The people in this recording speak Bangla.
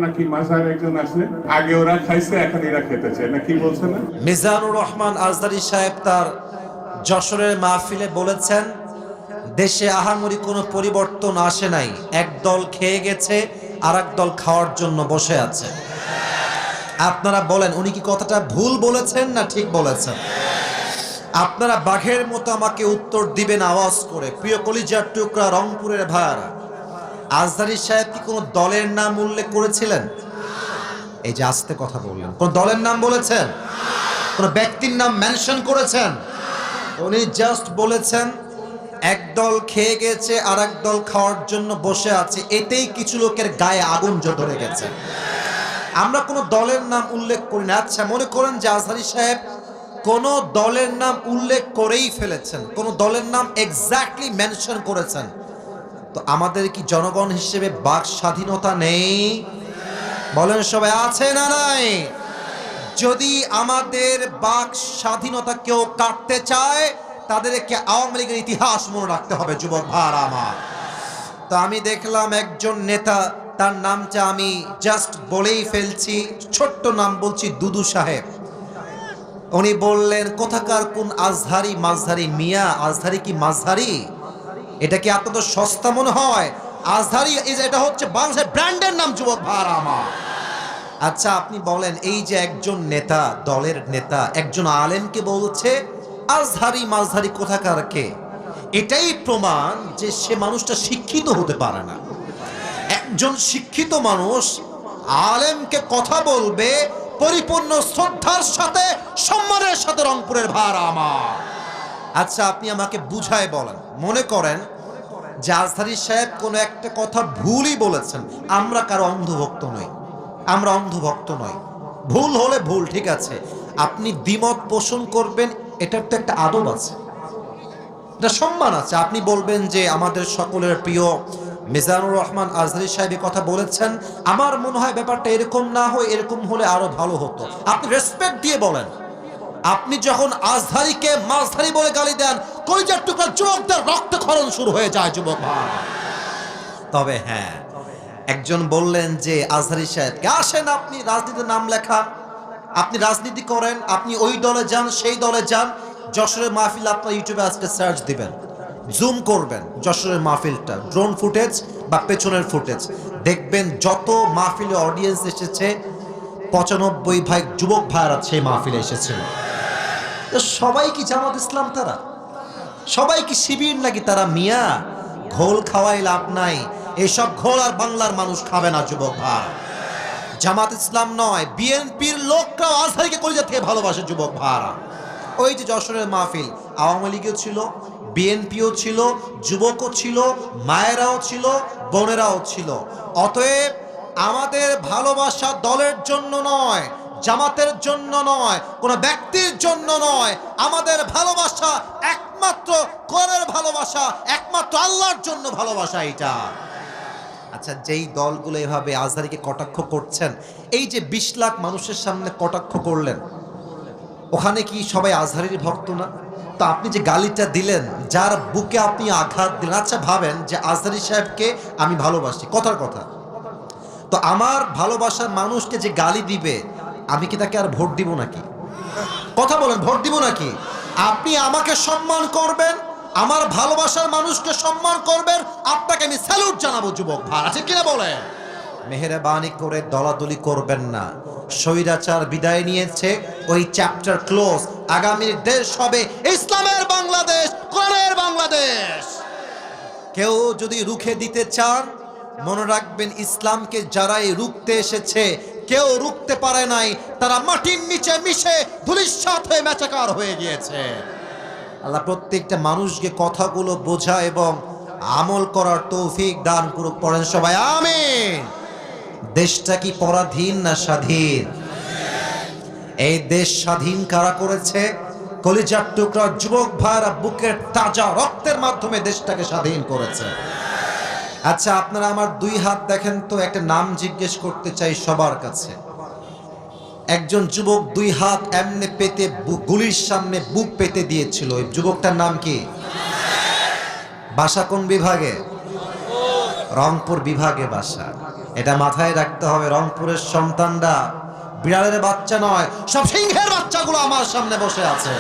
নাকি মাজার একজন আছে, আগে ওরা খাইছে এখন এরা খেতে চায় না, কি বলছে না? মিজানুর রহমান আজদারী সাহেব তার যশোরের মাহফিলে বলেছেন, দেশে আহামরি কোনো পরিবর্তন আসে নাই, একদল খেয়ে গেছে আর দল খাওয়ার জন্য বসে আছে। আপনারা বলেন উনি কি কথাটা ভুল বলেছেন না ঠিক বলেছেন? আপনারা বাঘের মতো আমাকে উত্তর দিবেন আওয়াজ করে। প্রিয় কলিজার টুকরা রংপুরের ভাইয়ারা, আজদারী সাহেব কি কোনো দলের নাম উল্লেখ করেছিলেন? এই যে আস্তে কথা বললেন, কোন দলের নাম বলেছেন? কোন ব্যক্তির নাম মেনশন করেছেন? উনি জাস্ট বলেছেন একদল খেয়ে গেছে আর দল খাওয়ার জন্য বসে আছে, এতেই কিছু লোকের গায়ে আগুন ধরে গেছে। আমরা কোনো দলের নাম উল্লেখ করি না। আচ্ছা, মনে করেন যে আজহারী সাহেব কোন দলের নাম উল্লেখ করেই ফেলেছেন, কোন দলের নাম এক্স্যাক্টলি মেনশন করেছেন, তো আমাদের কি জনগণ হিসেবে বাক স্বাধীনতা নেই? বলেন সবাই, আছে না নাই? যদি আমাদের বাক স্বাধীনতা কেউ কাটতে চায়, তাদেরকে আওয়ামী লীগের ইতিহাস মনে রাখতে হবে। যুবক ভাইরা আমার, তো আমি দেখলাম একজন নেতা, তার নামটা আমি জাস্ট বলেই ফেলছি, ছোট্ট নাম বলছি, দুদু সাহেব। উনি বললেন কোথাকার কোন আজহারি মাঝহারি মিয়া, আজহারি কি মাঝহারি? এটা কি আপনাদের সস্তা মনে হয়? আজহারি এটা হচ্ছে বাংলাদেশের ব্র্যান্ডের নাম। যুবক ভাইরা আমার, আচ্ছা আপনি বলেন, এই যে একজন নেতা, দলের নেতা একজন আলেমকে বলছে আজহারি মাঝহারি কোথাকার কে, এটাই প্রমাণ যে সে মানুষটা শিক্ষিত হতে পারে না। একজন শিক্ষিত মানুষ আলেমকে কথা বলবে পরিপূর্ণ শ্রদ্ধার সাথে, সম্মানের সাথে। রংপুরের ভাইরা আমার, আচ্ছা আপনি আমাকে বুঝায় বলেন, মনে করেন যে আজহারী সাহেব কোনো একটা কথা ভুলই বলেছেন, আমরা কারো অন্ধভক্ত নই, আমরা অন্ধভক্ত নই, ভুল হলে ভুল, ঠিক আছে, আপনি দ্বিমত পোষণ করবেন, এটার তো একটা আদব আছে, এটা সম্মান আছে। আপনি বলবেন যে আমাদের সকলের প্রিয় মিজানুর রহমান আজহারী সাহেব কথা বলেছেন, আমার মনে হয় ব্যাপারটা এরকম না হয়, এরকম হলে আরো ভালো হতো। আপনি রেসপেক্ট দিয়ে বলেন। আপনি যখন আজহারীকে মাঝহারি বলে গালি দেন, কলিজার টুকরা যুবকদের রক্তক্ষরণ শুরু হয়ে যায়। যুবক ভাই, তবে হ্যাঁ, একজন বললেন যে আজহারী সাহেবকে, আসেন আপনি রাজনীতির নাম লেখা, আপনি রাজনীতি করেন, আপনি ওই দলে যান, সেই দলে যান। যশোরের মাহফিল আপনার ইউটিউবে আজকে সার্চ দিবেন, জুম করবেন যশোরের মাহফিলটা, ড্রোন ফুটেজ বা পেছনের ফুটেজ দেখবেন, যত মাহফিলে অডিয়েন্স এসেছে 95 যুবক ভাইরা সেই মাহফিলে এসেছিল। তো সবাই কি জামাত ইসলাম? তারা সবাই কি শিবির নাকি? তারা মিয়া, ঘোল খাওয়াই লাভ নাই, এসব ঘোল আর বাংলার মানুষ খাবে না। যুবক ভাই, জামাত ইসলাম নয়, বিএনপির লোকরাও আজহারীকে কলিজা থেকে ভালোবাসে। যুবক ভাইরা, ওই যে যশোরের মাহফিল, আওয়ামী লীগও ছিল, বিএনপিও ছিল, যুবকও ছিল, মায়েরাও ছিল, বোনেরাও ছিল। অতএব আমাদের ভালোবাসা দলের জন্য নয়, জামাতের জন্য নয়, কোন ব্যক্তির জন্য নয়, আমাদের ভালোবাসা একমাত্র কোরআনের ভালোবাসা, একমাত্র আল্লাহর জন্য ভালোবাসা এটা। আচ্ছা, যেই দলগুলো এভাবে আজহারীকে কটাক্ষ করছেন, এই যে 20 লাখ মানুষের সামনে কটাক্ষ করলেন, ওখানে কি সবাই আজহারীর ভক্ত না? তো আপনি যে গালিটা দিলেন, যার বুকে আপনি আঘাত দিলেন, আচ্ছা ভাবেন যে আজহারী সাহেবকে আমি ভালোবাসি, কথার কথা, তো আমার ভালোবাসার মানুষকে যে গালি দিবে, আমি কি তাকে আর ভোট দিব নাকি? কথা বলেন, ভোট দিব নাকি? আপনি আমাকে সম্মান করবেন, আমার ভালোবাসার মানুষকে সম্মান করবেন, আপনাকে আমি স্যালুট জানাবো। যুবক ভাই, আছে কিনা বলেন? মেহেরবানি করে দলাদলি করবেন না। স্বৈরাচার বিদায় নিয়েছে, ওই চ্যাপ্টার ক্লোজ। আগামীর দেশ হবে ইসলামের বাংলাদেশ, কোরআনের বাংলাদেশ। কেউ যদি রুখে দিতে চান, মনে রাখবেন ইসলামকে যারাই রুখতে এসেছে, কেউ রুখতে পারে নাই, তারা মাটির নিচে মিশে ধূলিসাৎ হয়ে মেচাকার হয়ে গিয়েছে। আল্লাহ প্রত্যেকটা মানুষকে কথাগুলো বোঝা এবং আমল করার তৌফিক দান করুক। পড়েন সবাই আমিন। দেশটা কি পরাধীন না স্বাধীন? এই দেশ স্বাধীন কারা করেছে? কলিজার টুকরা যুবক ভাইরা বুকের তাজা রক্তের মাধ্যমে দেশটাকে স্বাধীন করেছে। আচ্ছা, আপনারা আমার 2 হাত দেখেন তো, একটা নাম জিজ্ঞেস করতে চাই সবার কাছে। একজন যুবক 2 হাত এমনি পেতে গুলির সামনে বুক পেতে দিয়েছিল, ওই যুবকটার নাম কি? বাসা কোন বিভাগে? রংপুর বিভাগে বাসা। এটা মাথায় রাখতে হবে। রংপুরের সন্তানরা বিড়ালের বাচ্চা নয়, সব সিংহের বাচ্চাগুলো আমার সামনে বসে আছে।